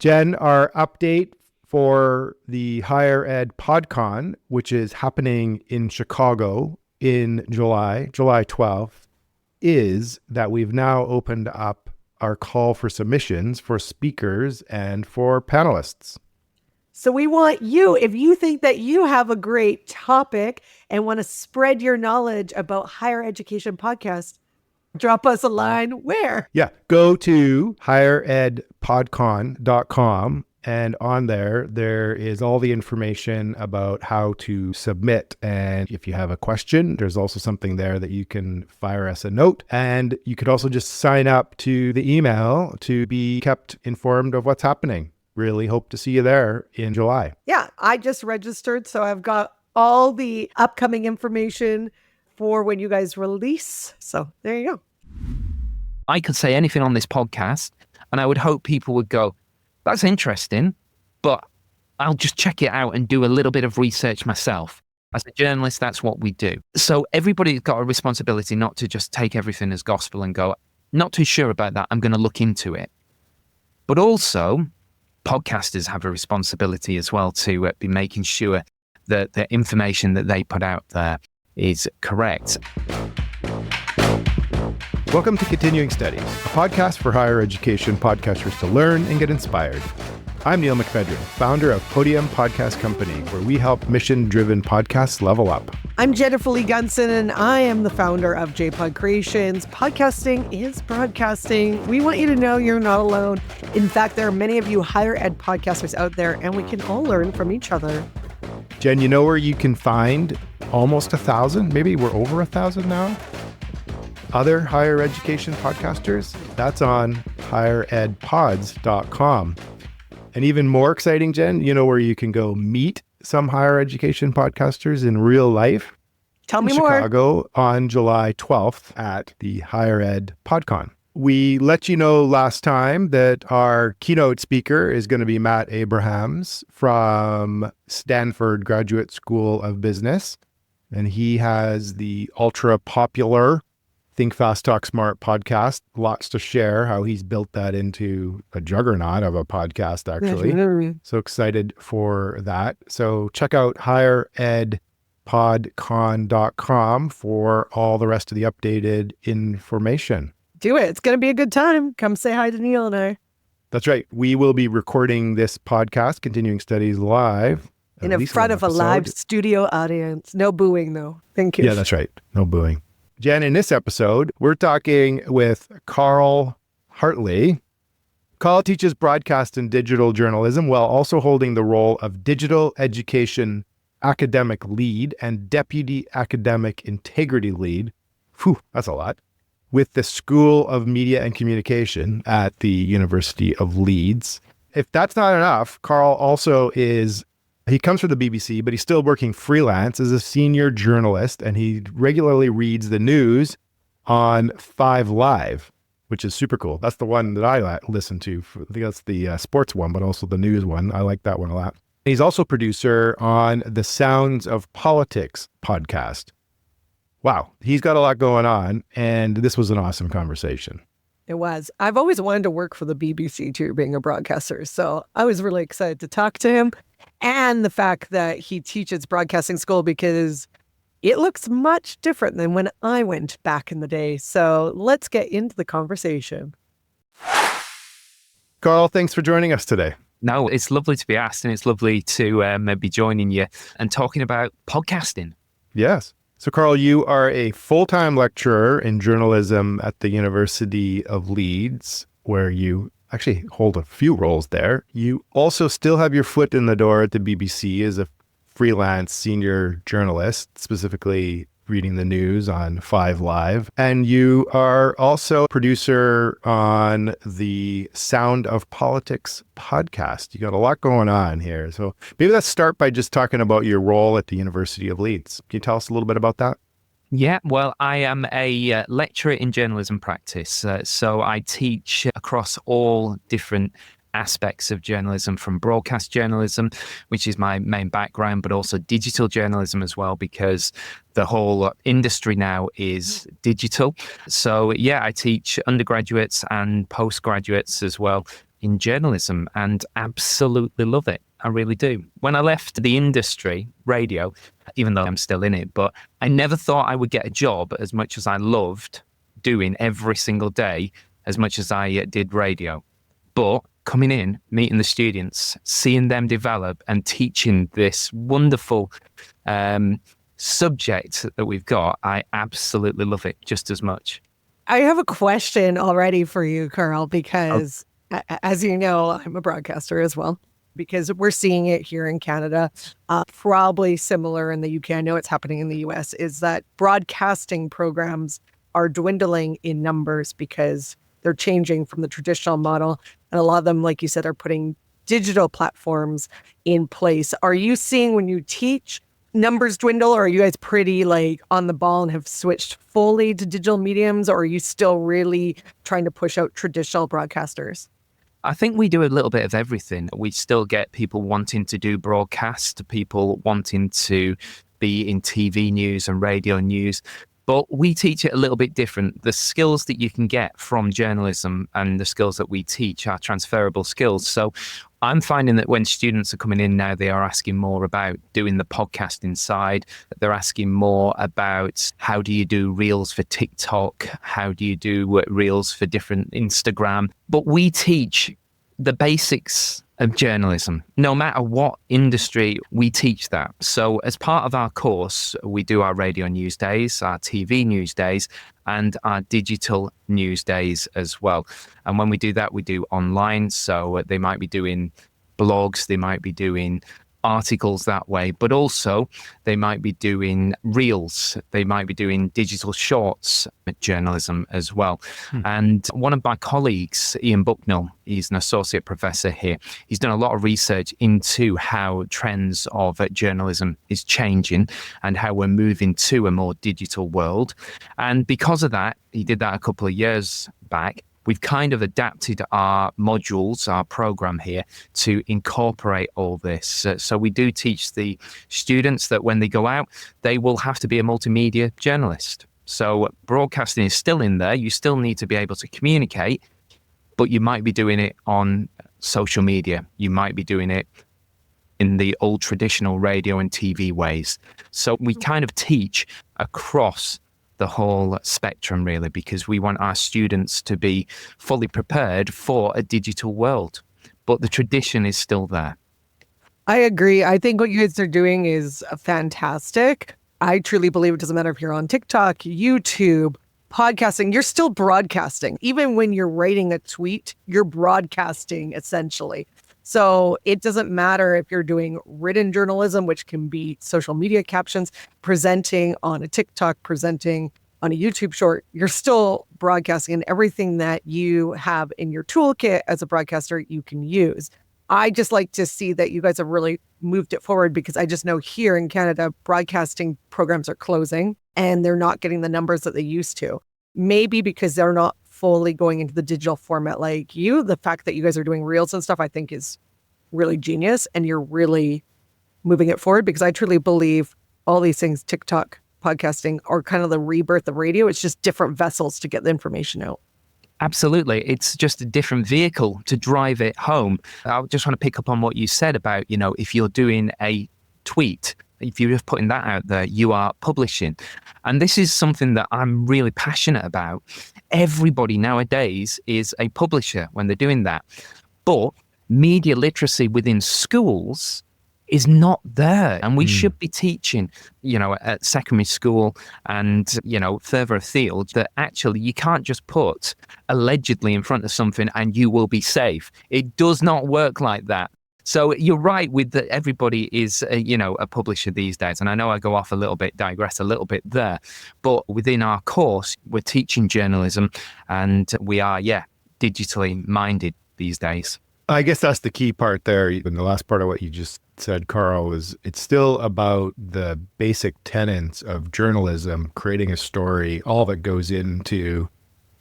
Jen, our update for the Higher Ed PodCon, which is happening in Chicago in July 12th, is that we've now opened up our call for submissions for speakers and for panelists. So we want you, if you think that you have a great topic and want to spread your knowledge about higher education podcasts, drop us a line where? Yeah, go to higheredpodcon.com, and on there is all the information about how to submit. And if you have a question, there's also something there that you can fire us a note. And you could also just sign up to the email to be kept informed of what's happening. Really hope to see you there in July. Yeah, I just registered, so I've got all the upcoming information for when you guys release. So there you go. I could say anything on this podcast, and I would hope people would go, that's interesting, but I'll just check it out and do a little bit of research myself. As a journalist, that's what we do. So everybody's got a responsibility not to just take everything as gospel and go, not too sure about that, I'm going to look into it. But also, podcasters have a responsibility as well to be making sure that the information that they put out there is correct. Welcome to Continuing Studies, a podcast for higher education podcasters to learn and get inspired. I'm Neil McFedrin, founder of Podium Podcast Company, where we help mission-driven podcasts level up. I'm Jennifer Lee Gunson, and I am the founder of JPod Creations. Podcasting is broadcasting. We want you to know you're not alone. In fact, there are many of you higher ed podcasters out there, and we can all learn from each other. Jen, you know where you can find almost 1,000? Maybe we're over 1,000 now? Other higher education podcasters? That's on higheredpods.com. And even more exciting, Jen, you know where you can go meet some higher education podcasters in real life? Tell me more. Chicago on July 12th at the Higher Ed PodCon. We let you know last time that our keynote speaker is going to be Matt Abrahams from Stanford Graduate School of Business. And he has the ultra popular Think Fast, Talk Smart podcast. Lots to share how he's built that into a juggernaut of a podcast, actually. So excited for that. So check out higheredpodcon.com for all the rest of the updated information. Do it. It's going to be a good time. Come say hi to Neil and I. That's right. We will be recording this podcast, Continuing Studies, live. In front of a live studio audience. No booing, though. Thank you. Yeah, that's right. No booing. Jen, in this episode, we're talking with Carl Hartley. Carl teaches broadcast and digital journalism while also holding the role of digital education academic lead and deputy academic integrity lead. Phew, that's a lot. With the School of Media and Communication at the University of Leeds. If that's not enough, Carl also he comes from the BBC, but he's still working freelance as a senior journalist, and he regularly reads the news on 5 Live, which is super cool. That's the one that I listen to. I think that's the sports one, but also the news one. I like that one a lot. He's also producer on the Sounds of Politics podcast. Wow, he's got a lot going on, and this was an awesome conversation. It was. I've always wanted to work for the BBC too, being a broadcaster. So I was really excited to talk to him, and the fact that he teaches broadcasting school, because it looks much different than when I went back in the day. So let's get into the conversation. Carl, thanks for joining us today. No, it's lovely to be asked, and it's lovely to be joining you and talking about podcasting. Yes. So, Carl, you are a full-time lecturer in journalism at the University of Leeds, where you actually hold a few roles there. You also still have your foot in the door at the BBC as a freelance senior journalist, specifically reading the news on 5 Live. And you are also producer on the Sound of Politics podcast. You got a lot going on here. So maybe let's start by just talking about your role at the University of Leeds. Can you tell us a little bit about that? Yeah, well, I am a lecturer in journalism practice. So I teach across all different aspects of journalism, from broadcast journalism, which is my main background, but also digital journalism as well, because the whole industry now is digital. So yeah, I teach undergraduates and postgraduates as well in journalism and absolutely love it. I really do. When I left the industry, radio, even though I'm still in it, but I never thought I would get a job as much as I loved doing every single day, as much as I did radio. But coming in, meeting the students, seeing them develop and teaching this wonderful subject that we've got, I absolutely love it just as much. I have a question already for you, Carl, because as you know, I'm a broadcaster as well, because we're seeing it here in Canada, probably similar in the UK. I know it's happening in the US, is that broadcasting programs are dwindling in numbers because they're changing from the traditional model. And a lot of them, like you said, are putting digital platforms in place. Are you seeing when you teach numbers dwindle, or are you guys pretty like on the ball and have switched fully to digital mediums, or are you still really trying to push out traditional broadcasters? I think we do a little bit of everything. We still get people wanting to do broadcast, people wanting to be in TV news and radio news, but we teach it a little bit different. The skills that you can get from journalism and the skills that we teach are transferable skills. So I'm finding that when students are coming in now, they are asking more about doing the podcasting side. They're asking more about how do you do reels for TikTok? How do you do reels for different Instagram? But we teach the basics of journalism. No matter what industry, we teach that. So as part of our course, we do our radio news days, our TV news days, and our digital news days as well. And when we do that, we do online. So they might be doing blogs, they might be doing articles that way, but also they might be doing reels, they might be doing digital shorts journalism as well. And one of my colleagues, Ian Bucknell, he's an associate professor here. He's done a lot of research into how trends of journalism is changing and how we're moving to a more digital world. And because of that, he did that a couple of years back. We've kind of adapted our modules, our program here, to incorporate all this. So we do teach the students that when they go out, they will have to be a multimedia journalist. So broadcasting is still in there. You still need to be able to communicate, but you might be doing it on social media. You might be doing it in the old traditional radio and TV ways. So we kind of teach across the whole spectrum, really, because we want our students to be fully prepared for a digital world. But the tradition is still there. I agree. I think what you guys are doing is fantastic. I truly believe it doesn't matter if you're on TikTok, YouTube, podcasting, you're still broadcasting. Even when you're writing a tweet, you're broadcasting essentially. So it doesn't matter if you're doing written journalism, which can be social media captions, presenting on a TikTok, presenting on a YouTube short, you're still broadcasting, and everything that you have in your toolkit as a broadcaster, you can use. I just like to see that you guys have really moved it forward, because I just know here in Canada, broadcasting programs are closing and they're not getting the numbers that they used to. Maybe because they're not fully going into the digital format like you. The fact that you guys are doing reels and stuff, I think is really genius, and you're really moving it forward, because I truly believe all these things, TikTok, podcasting, are kind of the rebirth of radio. It's just different vessels to get the information out. Absolutely. It's just a different vehicle to drive it home. I just want to pick up on what you said about, if you're doing a tweet, if you're just putting that out there, you are publishing. And this is something that I'm really passionate about. Everybody nowadays is a publisher when they're doing that. But media literacy within schools is not there. And we should be teaching, at secondary school and, further afield, that actually you can't just put allegedly in front of something and you will be safe. It does not work like that. So you're right with that. Everybody is, a publisher these days. And I know I go off a little bit, digress a little bit there, but within our course, we're teaching journalism, and we are, digitally minded these days. I guess that's the key part there. And the last part of what you just said, Carl, is it's still about the basic tenets of journalism, creating a story, all that goes into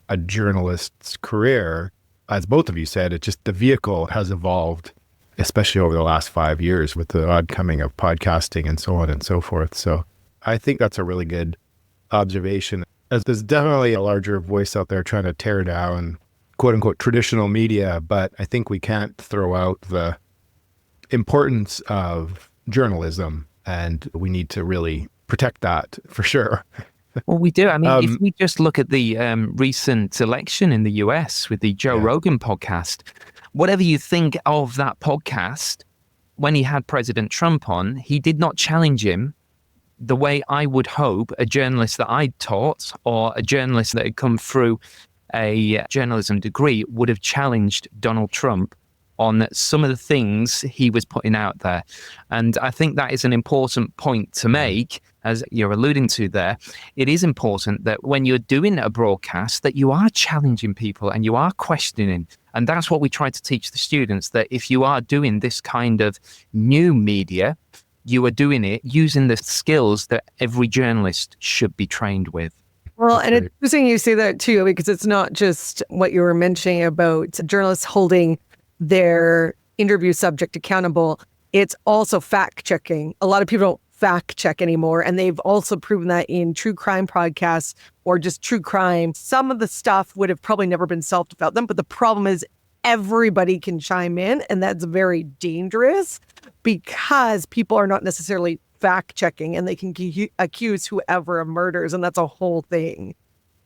a journalist's career. As both of you said, it's just the vehicle has evolved, especially over the last 5 years with the oncoming of podcasting and so on and so forth. So I think that's a really good observation, as there's definitely a larger voice out there trying to tear down quote unquote traditional media, but I think we can't throw out the importance of journalism, and we need to really protect that for sure. Well, we do. I mean, if we just look at the recent election in the US with the Joe Rogan podcast, whatever you think of that podcast, when he had President Trump on, he did not challenge him the way I would hope a journalist that I'd taught or a journalist that had come through a journalism degree would have challenged Donald Trump on some of the things he was putting out there. And I think that is an important point to make, as you're alluding to there. It is important that when you're doing a broadcast that you are challenging people and you are questioning. And that's what we try to teach the students, that if you are doing this kind of new media, you are doing it using the skills that every journalist should be trained with. Well, and it's interesting you say that too, because it's not just what you were mentioning about journalists holding their interview subject accountable. It's also fact checking. A lot of people don't fact check anymore. And they've also proven that in true crime podcasts or just true crime, some of the stuff would have probably never been solved without them. But the problem is everybody can chime in, and that's very dangerous because people are not necessarily fact checking, and they can accuse whoever of murders, and that's a whole thing.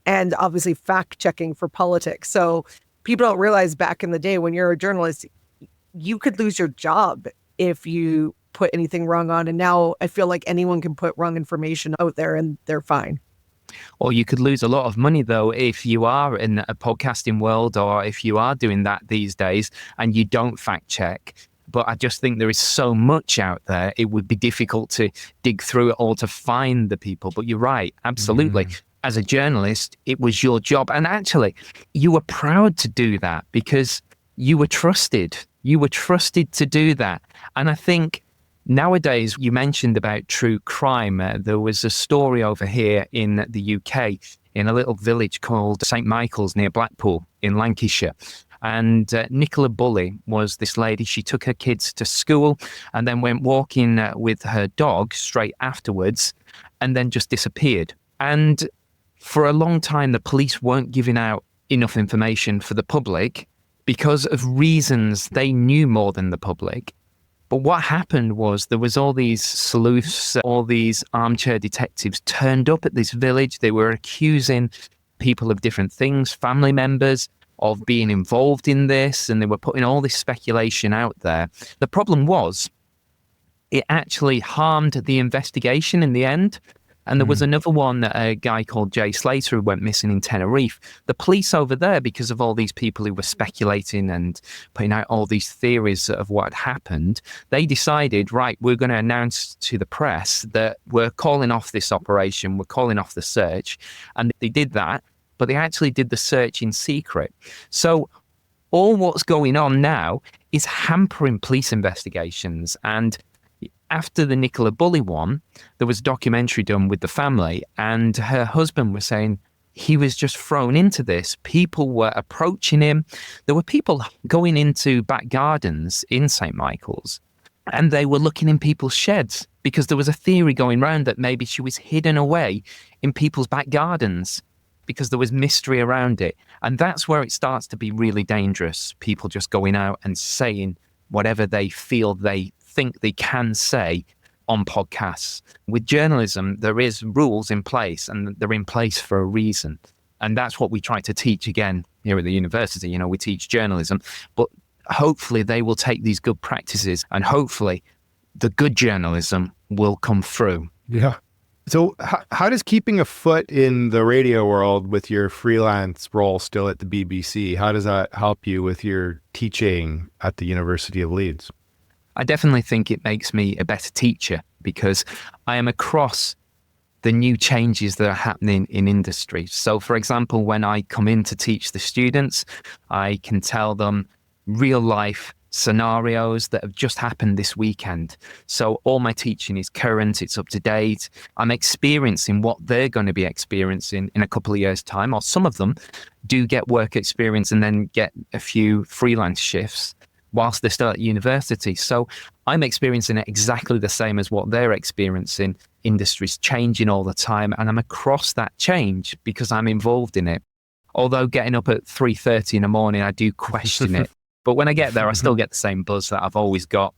And obviously fact checking for politics. So people don't realize back in the day when you're a journalist, you could lose your job if you put anything wrong on. And now I feel like anyone can put wrong information out there and they're fine. Or you could lose a lot of money, though, if you are in a podcasting world or if you are doing that these days and you don't fact check. But I just think there is so much out there, it would be difficult to dig through it all to find the people. But you're right, absolutely. As a journalist, it was your job. And actually, you were proud to do that because you were trusted. You were trusted to do that. And I think nowadays, you mentioned about true crime. There was a story over here in the UK in a little village called St. Michael's near Blackpool in Lancashire. And Nicola Bulley was this lady. She took her kids to school and then went walking with her dog straight afterwards and then just disappeared. And for a long time, the police weren't giving out enough information for the public because of reasons they knew more than the public. But what happened was there was all these sleuths, all these armchair detectives turned up at this village. They were accusing people of different things, family members, of being involved in this, and they were putting all this speculation out there. The problem was it actually harmed the investigation in the end. And there was another one, a guy called Jay Slater, who went missing in Tenerife. The police over there, because of all these people who were speculating and putting out all these theories of what had happened, they decided, right, we're going to announce to the press that we're calling off this operation, we're calling off the search. And they did that, but they actually did the search in secret. So all what's going on now is hampering police investigations. And after the Nicola Bulley one, there was a documentary done with the family, and her husband was saying he was just thrown into this. People were approaching him. There were people going into back gardens in St. Michael's, and they were looking in people's sheds because there was a theory going around that maybe she was hidden away in people's back gardens because there was mystery around it. And that's where it starts to be really dangerous. People just going out and saying whatever they feel they think they can say on podcasts. With journalism, there is rules in place, and they're in place for a reason. And that's what we try to teach again here at the university. You know, we teach journalism, but hopefully they will take these good practices and hopefully the good journalism will come through. Yeah. So how does keeping a foot in the radio world with your freelance role still at the BBC, how does that help you with your teaching at the University of Leeds? I definitely think it makes me a better teacher because I am across the new changes that are happening in industry. So, for example, when I come in to teach the students, I can tell them real life scenarios that have just happened this weekend. So all my teaching is current, it's up to date. I'm experiencing what they're going to be experiencing in a couple of years' time, or some of them do get work experience and then get a few freelance shifts whilst they're still at university. So I'm experiencing it exactly the same as what they're experiencing. Industry's changing all the time, and I'm across that change because I'm involved in it. Although getting up at 3:30 in the morning, I do question it. But when I get there, I still get the same buzz that I've always got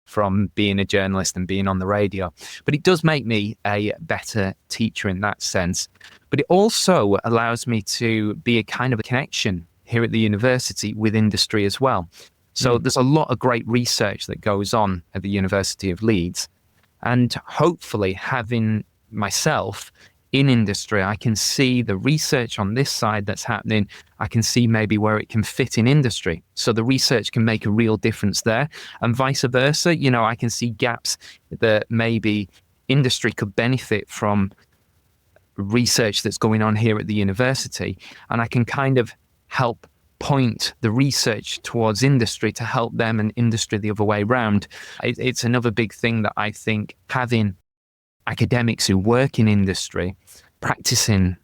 from being a journalist and being on the radio. But it does make me a better teacher in that sense. But it also allows me to be a kind of a connection here at the university with industry as well. So there's a lot of great research that goes on at the University of Leeds. And hopefully having myself in industry, I can see the research on this side that's happening. I can see maybe where it can fit in industry. So the research can make a real difference there, and vice versa. You know, I can see gaps that maybe industry could benefit from research that's going on here at the university. And I can kind of help point the research towards industry to help them, and industry the other way around. It's another big thing that I think having academics who work in industry, practicing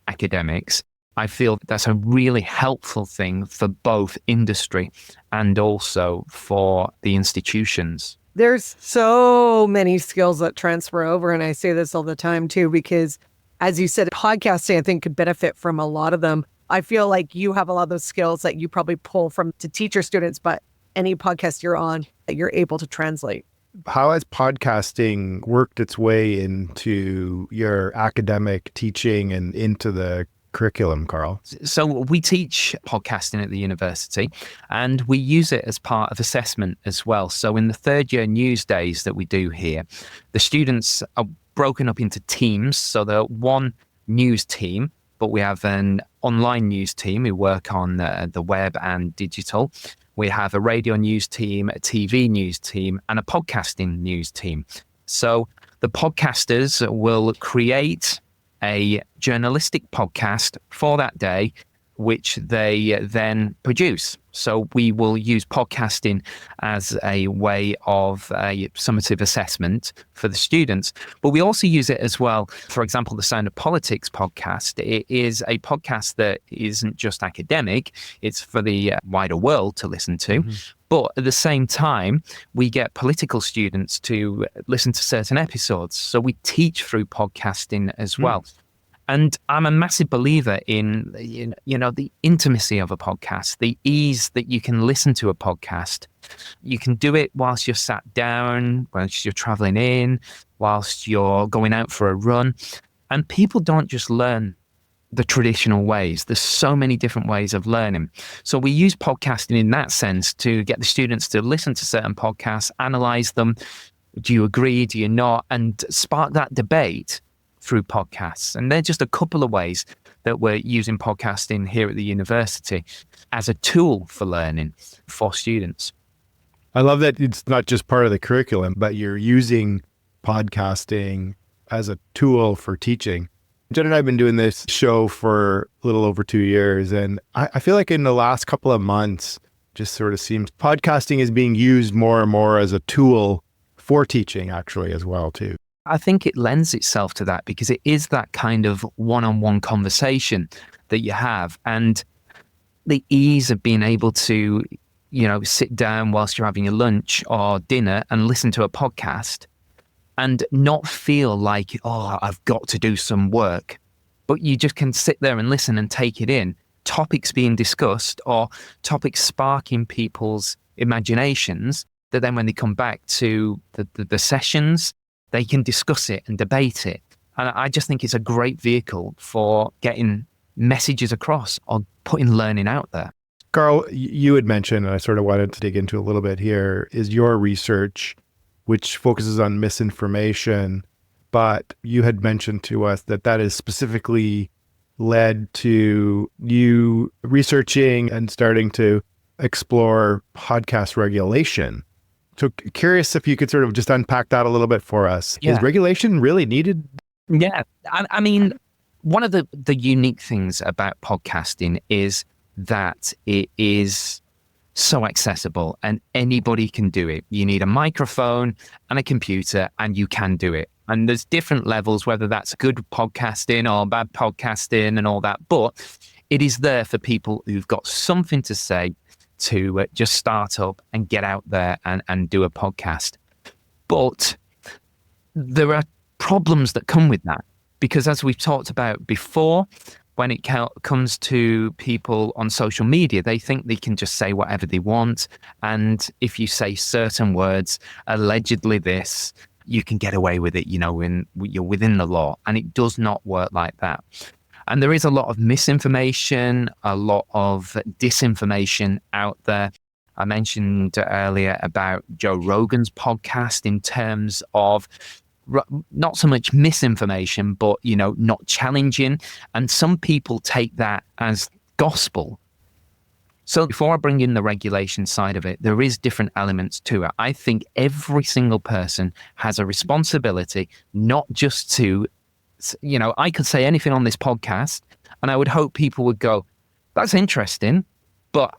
academics, I feel that's a really helpful thing for both industry and also for the institutions. There's so many skills that transfer over. And I say this all the time too, because as you said, podcasting, I think could benefit from a lot of them. I feel like you have a lot of those skills that you probably pull from to teach your students, but any podcast you're on that you're able to translate. How has podcasting worked its way into your academic teaching and into the curriculum, Carl? So we teach podcasting at the university, and we use it as part of assessment as well. So in the third year news days that we do here, the students are broken up into teams. So they're one news team, but we have an online news team who work on the web and digital. We have a radio news team, a TV news team, and a podcasting news team. So the podcasters will create a journalistic podcast for that day, which they then produce. So we will use podcasting as a way of a summative assessment for the students. But we also use it as well. For example, the Sound of Politics podcast, it is a podcast that isn't just academic, it's for the wider world to listen to. Mm-hmm. But at the same time, we get political students to listen to certain episodes. So we teach through podcasting as well. And I'm a massive believer in, you know, the intimacy of a podcast, the ease that you can listen to a podcast. You can do it whilst you're sat down, whilst you're traveling in, whilst you're going out for a run. And people don't just learn the traditional ways. There's so many different ways of learning. So we use podcasting in that sense to get the students to listen to certain podcasts, analyze them. Do you agree? Do you not? And spark that debate through podcasts. And they're just a couple of ways that we're using podcasting here at the university as a tool for learning for students. I love that it's not just part of the curriculum, but you're using podcasting as a tool for teaching. Jen and I have been doing this show for a little over 2 years. And I feel like in the last couple of months, just sort of seems podcasting is being used more and more as a tool for teaching actually as well too. I think it lends itself to that because it is that kind of one-on-one conversation that you have, and the ease of being able to, you know, sit down whilst you're having your lunch or dinner and listen to a podcast and not feel like, oh, I've got to do some work, but you just can sit there and listen and take it in. Topics being discussed or topics sparking people's imaginations that then when they come back to the sessions, they can discuss it and debate it. And I just think it's a great vehicle for getting messages across or putting learning out there. Carl, you had mentioned, and I sort of wanted to dig into a little bit here, is your research, which focuses on misinformation. But you had mentioned to us that that is specifically led to you researching and starting to explore podcast regulation. So curious if you could sort of just unpack that a little bit for us. Yeah. Is regulation really needed? Yeah. I mean, one of the unique things about podcasting is that it is so accessible and anybody can do it. You need a microphone and a computer and you can do it. And there's different levels, whether that's good podcasting or bad podcasting and all that. But it is there for people who've got something to say, to just start up and get out there and do a podcast. But there are problems that come with that because as we've talked about before, when it comes to people on social media, they think they can just say whatever they want. And if you say certain words, allegedly this, you can get away with it, when you're within the law. And it does not work like that. And there is a lot of misinformation, a lot of disinformation out there. I mentioned earlier about Joe Rogan's podcast in terms of not so much misinformation, but, not challenging. And some people take that as gospel. So before I bring in the regulation side of it, there is different elements to it. I think every single person has a responsibility, not just to, I could say anything on this podcast and I would hope people would go, that's interesting, but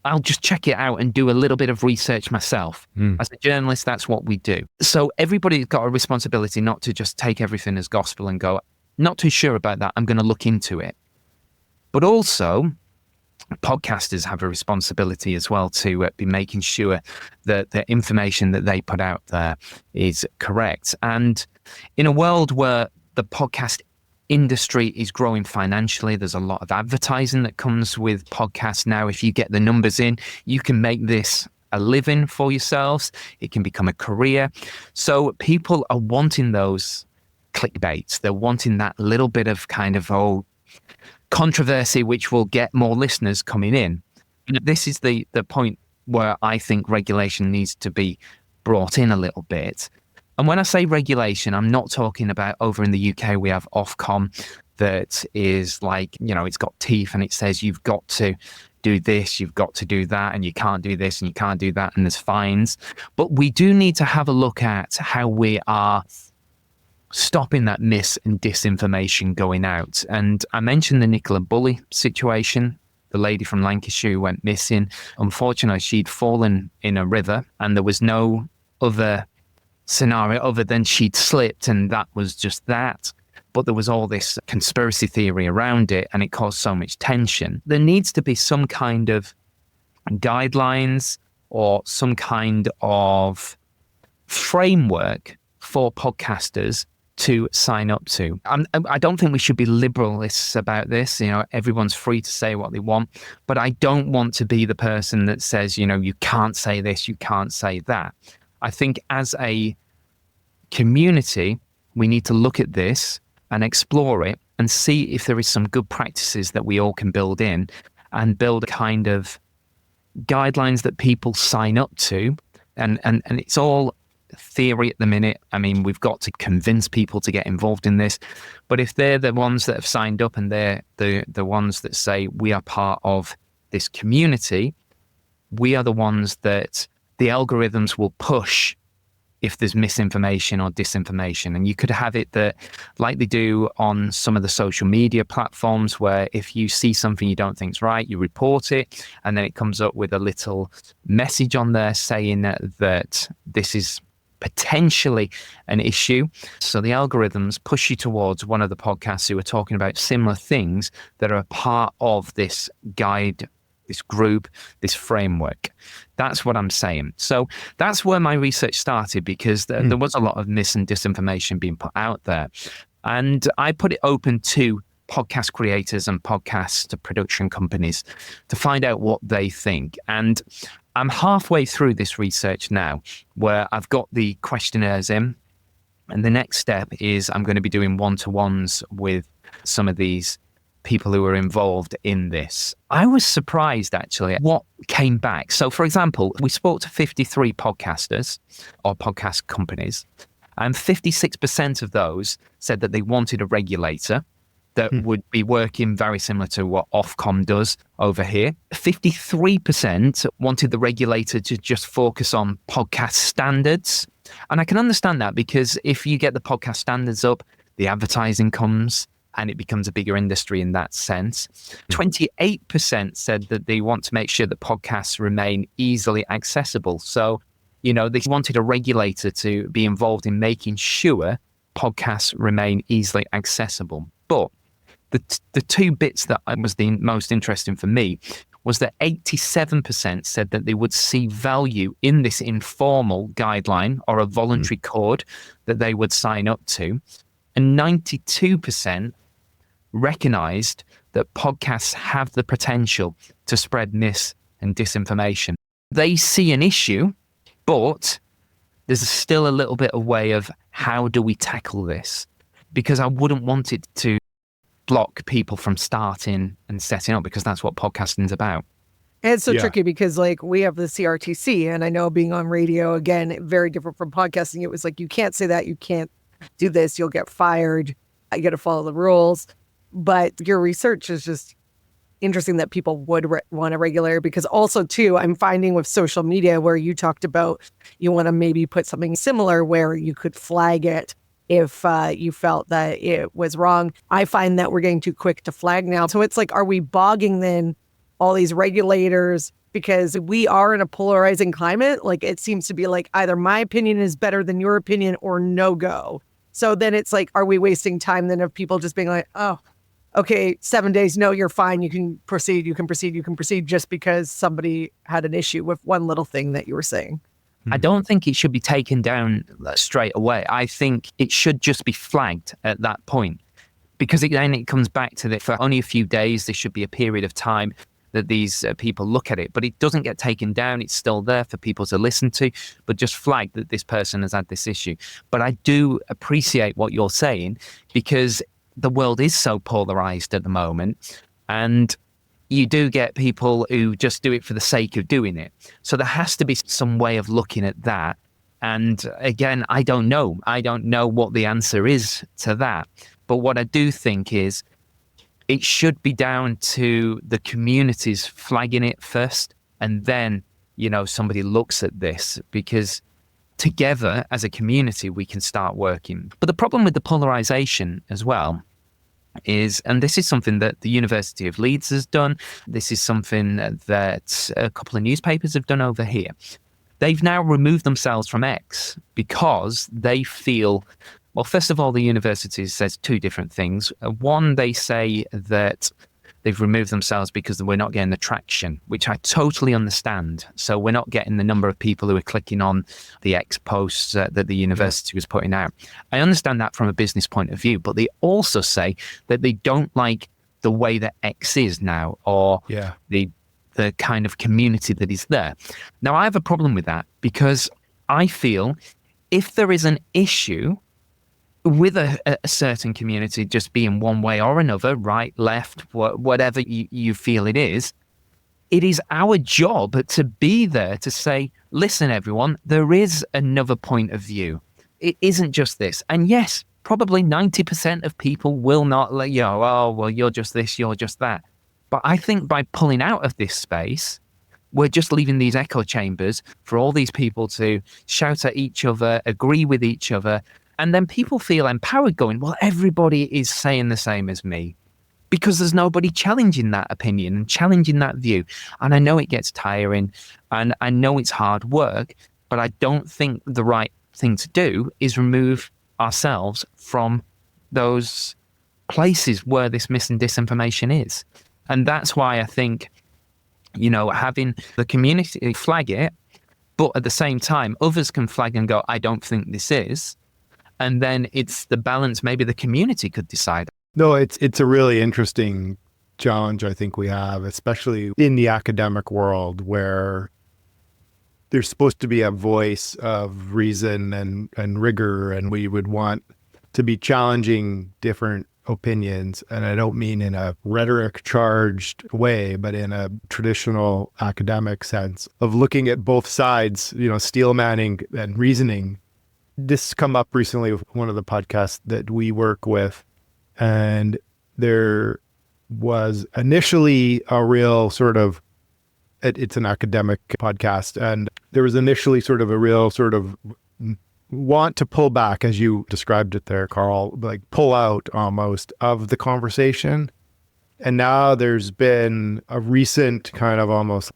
I'll just check it out and do a little bit of research myself. As a journalist, that's what we do. So everybody's got a responsibility not to just take everything as gospel and go, not too sure about that, I'm going to look into it. But also, podcasters have a responsibility as well to be making sure that the information that they put out there is correct. And in a world where the podcast industry is growing financially, there's a lot of advertising that comes with podcasts now. If you get the numbers in, you can make this a living for yourselves. It can become a career. So people are wanting those clickbaits. They're wanting that little bit of kind of controversy, which will get more listeners coming in. This is the point where I think regulation needs to be brought in a little bit. And when I say regulation, I'm not talking about over in the UK, we have Ofcom that is like, it's got teeth and it says you've got to do this, you've got to do that, and you can't do this and you can't do that, and there's fines. But we do need to have a look at how we are stopping that mis and disinformation going out. And I mentioned the Nicola Bulley situation, the lady from Lancashire who went missing. Unfortunately, she'd fallen in a river and there was no other scenario other than she'd slipped, and that was just that. But there was all this conspiracy theory around it and it caused so much tension. There needs to be some kind of guidelines or some kind of framework for podcasters to sign up to. I don't think we should be liberalists about this. Everyone's free to say what they want, but I don't want to be the person that says, you can't say this, you can't say that. I think as a community, we need to look at this and explore it and see if there is some good practices that we all can build in and build a kind of guidelines that people sign up to. And it's all theory at the minute. I mean, we've got to convince people to get involved in this. But if they're the ones that have signed up and they're the ones that say we are part of this community, we are the ones that the algorithms will push if there's misinformation or disinformation. And you could have it that, like they do on some of the social media platforms, where if you see something you don't think's right, you report it, and then it comes up with a little message on there saying that this is potentially an issue. So the algorithms push you towards one of the podcasts who are talking about similar things that are a part of this guide, this group, this framework. That's what I'm saying. So that's where my research started, because there was a lot of mis and disinformation being put out there. And I put it open to podcast creators and podcast production companies to find out what they think. And I'm halfway through this research now, where I've got the questionnaires in. And the next step is I'm going to be doing one-to-ones with some of these people who are involved in this. I was surprised actually what came back. So for example, we spoke to 53 podcasters or podcast companies, and 56% of those said that they wanted a regulator that would be working very similar to what Ofcom does over here. 53% wanted the regulator to just focus on podcast standards. And I can understand that, because if you get the podcast standards up, the advertising comes, and it becomes a bigger industry in that sense. 28% said that they want to make sure that podcasts remain easily accessible. So, they wanted a regulator to be involved in making sure podcasts remain easily accessible. But the two bits that was the most interesting for me was that 87% said that they would see value in this informal guideline or a voluntary code that they would sign up to. And 92% recognized that podcasts have the potential to spread mis and disinformation. They see an issue, but there's still a little bit of way of how do we tackle this? Because I wouldn't want it to block people from starting and setting up, because that's what podcasting is about. And it's so Yeah. tricky because like we have the CRTC, and I know being on radio, again, very different from podcasting. It was like, you can't say that, you can't do this, you'll get fired. I got to follow the rules. But your research is just interesting that people would want to regulate, because also too, I'm finding with social media where you talked about you want to maybe put something similar where you could flag it if you felt that it was wrong. I find that we're getting too quick to flag now. So it's like, are we bogging then all these regulators because we are in a polarizing climate? Like, it seems to be like either my opinion is better than your opinion or no go. So then it's like, are we wasting time then of people just being like, oh, okay, 7 days, no, you're fine, you can proceed, just because somebody had an issue with one little thing that you were saying? I don't think it should be taken down straight away. I think it should just be flagged at that point, because then it comes back to that for only a few days, there should be a period of time that these people look at it, but it doesn't get taken down. It's still there for people to listen to, but just flag that this person has had this issue. But I do appreciate what you're saying, because the world is so polarized at the moment, and you do get people who just do it for the sake of doing it. So there has to be some way of looking at that. And again, I don't know. I don't know what the answer is to that. But what I do think is it should be down to the communities flagging it first, and then, somebody looks at this, because together as a community, we can start working. But the problem with the polarization as well is, and this is something that the University of Leeds has done, this is something that a couple of newspapers have done over here. They've now removed themselves from X because they feel, well, first of all, the university says two different things. One, they say that they've removed themselves because we're not getting the traction, which I totally understand. So we're not getting the number of people who are clicking on the X posts that the university was putting out. I understand that from a business point of view, but they also say that they don't like the way that X is now, or the kind of community that is there. Now, I have a problem with that, because I feel if there is an issue with a certain community just being one way or another, right, left, whatever you feel it is our job to be there to say, listen, everyone, there is another point of view. It isn't just this. And yes, probably 90% of people will not let you know, oh, well, you're just this, you're just that. But I think by pulling out of this space, we're just leaving these echo chambers for all these people to shout at each other, agree with each other. And then people feel empowered going, well, everybody is saying the same as me, because there's nobody challenging that opinion and challenging that view. And I know it gets tiring, and I know it's hard work, but I don't think the right thing to do is remove ourselves from those places where this mis and disinformation is. And that's why I think, having the community flag it, but at the same time, others can flag and go, I don't think this is. And then it's the balance maybe the community could decide. No, it's a really interesting challenge I think we have, especially in the academic world, where there's supposed to be a voice of reason and rigor, and we would want to be challenging different opinions. And I don't mean in a rhetoric charged way, but in a traditional academic sense of looking at both sides, steel manning and reasoning. This come up recently with one of the podcasts that we work with, and there was initially a real sort of, it's an academic podcast, and there was initially sort of a real sort of want to pull back, as you described it there, Carl, like pull out almost of the conversation. And now there's been a recent kind of almost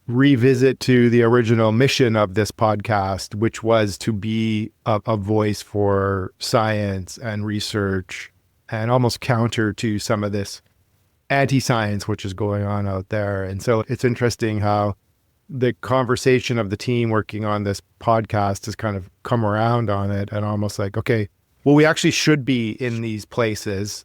revisit to the original mission of this podcast, which was to be a voice for science and research, and almost counter to some of this anti-science which is going on out there. And so it's interesting how the conversation of the team working on this podcast has kind of come around on it, and almost like, okay, well, we actually should be in these places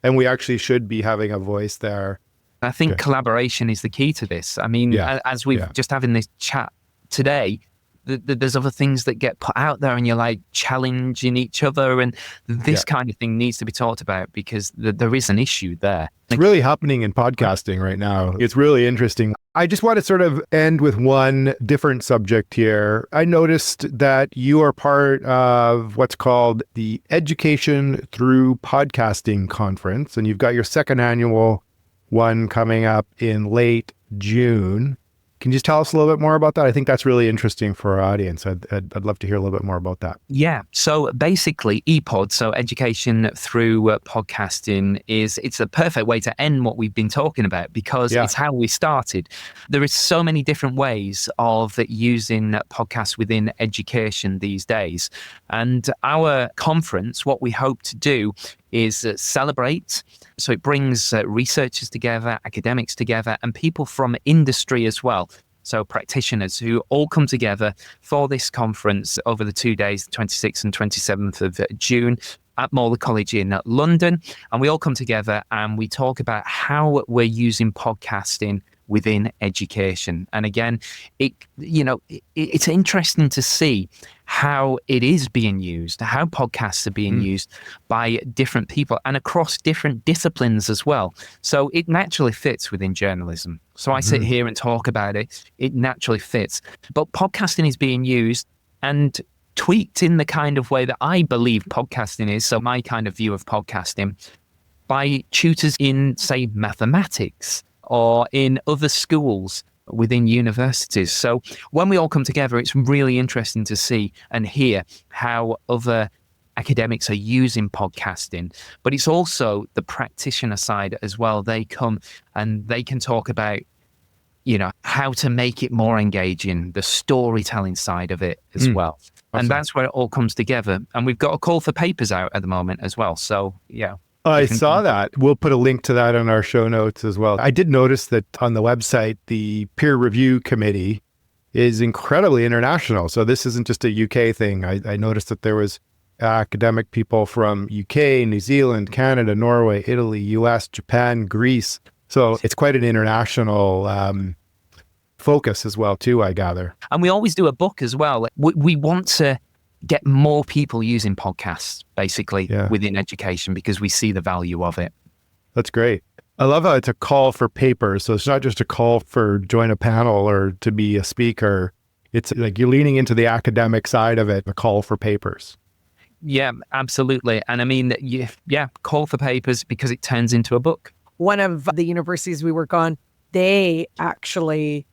And we actually should be having a voice there. I think Okay. collaboration is the key to this. I mean, Yeah. as we've Yeah. just having this chat today, there's other things that get put out there and you're like challenging each other. And this kind of thing needs to be talked about because there is an issue there. It's really happening in podcasting right now. It's really interesting. I just want to sort of end with one different subject here. I noticed that you are part of what's called the Education Through Podcasting Conference, and you've got your second annual one coming up in late June. Can you just tell us a little bit more about that? I think that's really interesting for our audience. I'd love to hear a little bit more about that. Yeah. So basically, ePod, so education through podcasting, it's a perfect way to end what we've been talking about because it's how we started. There is so many different ways of using podcasts within education these days. And our conference, what we hope to do is celebrate. So it brings researchers together, academics together, and people from industry as well. So practitioners who all come together for this conference over the 2 days, 26th and 27th of June at Morley College in London. And we all come together and we talk about how we're using podcasting within education. And again, it's interesting to see how it is being used, how podcasts are being used by different people and across different disciplines as well. So it naturally fits within journalism. So I sit here and talk about it. It naturally fits. But podcasting is being used and tweaked in the kind of way that I believe podcasting is. So my kind of view of podcasting by tutors in, say, mathematics or in other schools within universities. So when we all come together, it's really interesting to see and hear how other academics are using podcasting, but it's also the practitioner side as well. They come and they can talk about, how to make it more engaging, the storytelling side of it as well. Awesome. And that's where it all comes together. And we've got a call for papers out at the moment as well. So, yeah. I saw that. We'll put a link to that on our show notes as well. I did notice that on the website, the peer review committee is incredibly international. So this isn't just a UK thing. I noticed that there was academic people from UK, New Zealand, Canada, Norway, Italy, US, Japan, Greece. So it's quite an international focus as well, too, I gather. And we always do a book as well. We want to get more people using podcasts, basically, within education because we see the value of it. That's great. I love how it's a call for papers. So it's not just a call for join a panel or to be a speaker. It's like you're leaning into the academic side of it, a call for papers. Yeah, absolutely. And I mean, call for papers because it turns into a book. One of the universities we work on, they actually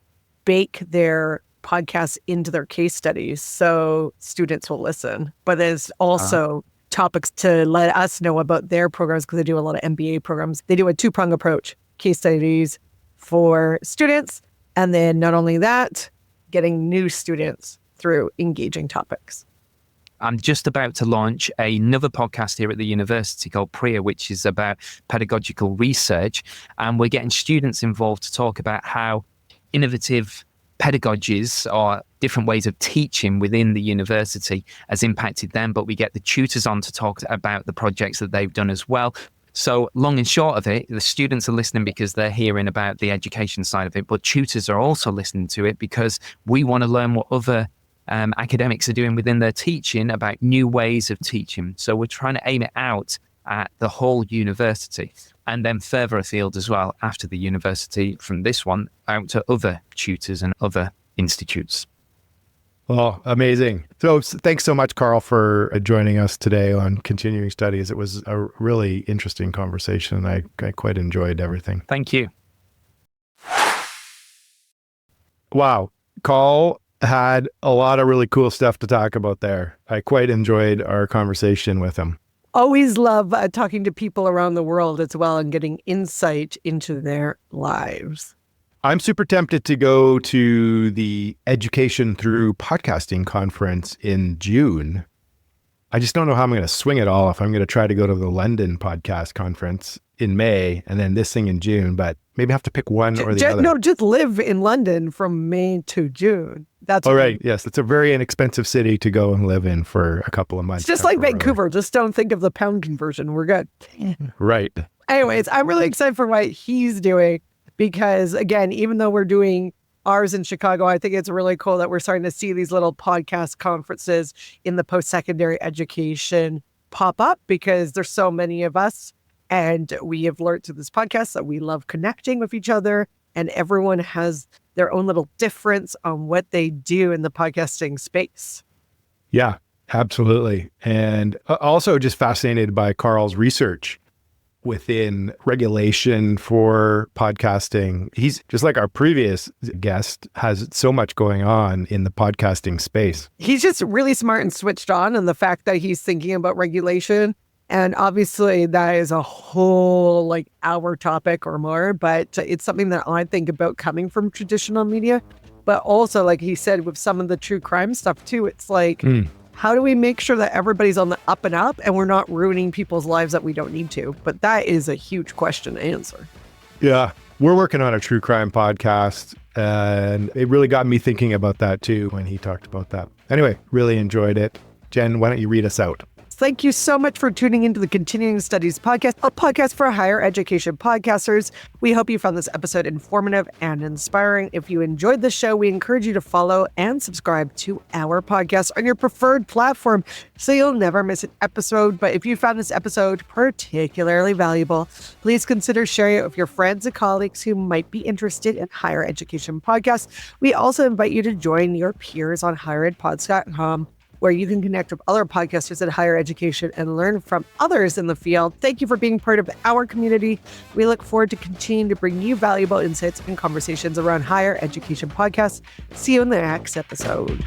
bake their podcasts into their case studies so students will listen. But there's also topics to let us know about their programs because they do a lot of MBA programs. They do a two-prong approach, case studies for students, and then not only that, getting new students through engaging topics. I'm just about to launch another podcast here at the university called PRIA, which is about pedagogical research. And we're getting students involved to talk about how innovative pedagogies or different ways of teaching within the university has impacted them. But we get the tutors on to talk about the projects that they've done as well. So long and short of it, the students are listening because they're hearing about the education side of it, but tutors are also listening to it because we want to learn what other academics are doing within their teaching about new ways of teaching. So we're trying to aim it out at the whole university and then further afield as well after the university from this one out to other tutors and other institutes. Oh, amazing. So thanks so much, Carl, for joining us today on Continuing Studies. It was a really interesting conversation. I quite enjoyed everything. Thank you. Wow. Carl had a lot of really cool stuff to talk about there. I quite enjoyed our conversation with him. Always love talking to people around the world as well and getting insight into their lives. I'm super tempted to go to the Education Through Podcasting Conference in June. I just don't know how I'm going to swing it all if I'm going to try to go to the London podcast conference in May and then this thing in June, but maybe I have to pick one or the other. No, just live in London from May to June. That's all right. Yes. It's a very inexpensive city to go and live in for a couple of months. It's just like Vancouver. Just don't think of the pound conversion. We're good. Right. Anyways, I'm really excited for what he's doing because, again, even though we're doing ours in Chicago, I think it's really cool that we're starting to see these little podcast conferences in the post-secondary education pop up because there's so many of us. And we have learned through this podcast that we love connecting with each other, and everyone has their own little difference on what they do in the podcasting space. Yeah, absolutely. And also just fascinated by Carl's research within regulation for podcasting. He's just like our previous guest, has so much going on in the podcasting space. He's just really smart and switched on, and the fact that he's thinking about regulation. And obviously that is a whole hour topic or more, but it's something that I think about coming from traditional media. But also, like he said, with some of the true crime stuff too, it's how do we make sure that everybody's on the up and up and we're not ruining people's lives that we don't need to? But that is a huge question to answer. Yeah, we're working on a true crime podcast, and it really got me thinking about that too when he talked about that. Anyway, really enjoyed it. Jen, why don't you read us out? Thank you so much for tuning into the Continuing Studies podcast, a podcast for higher education podcasters. We hope you found this episode informative and inspiring. If you enjoyed the show, we encourage you to follow and subscribe to our podcast on your preferred platform so you'll never miss an episode. But if you found this episode particularly valuable, please consider sharing it with your friends and colleagues who might be interested in higher education podcasts. We also invite you to join your peers on higheredpods.com, where you can connect with other podcasters in higher education and learn from others in the field. Thank you for being part of our community. We look forward to continuing to bring you valuable insights and conversations around higher education podcasts. See you in the next episode.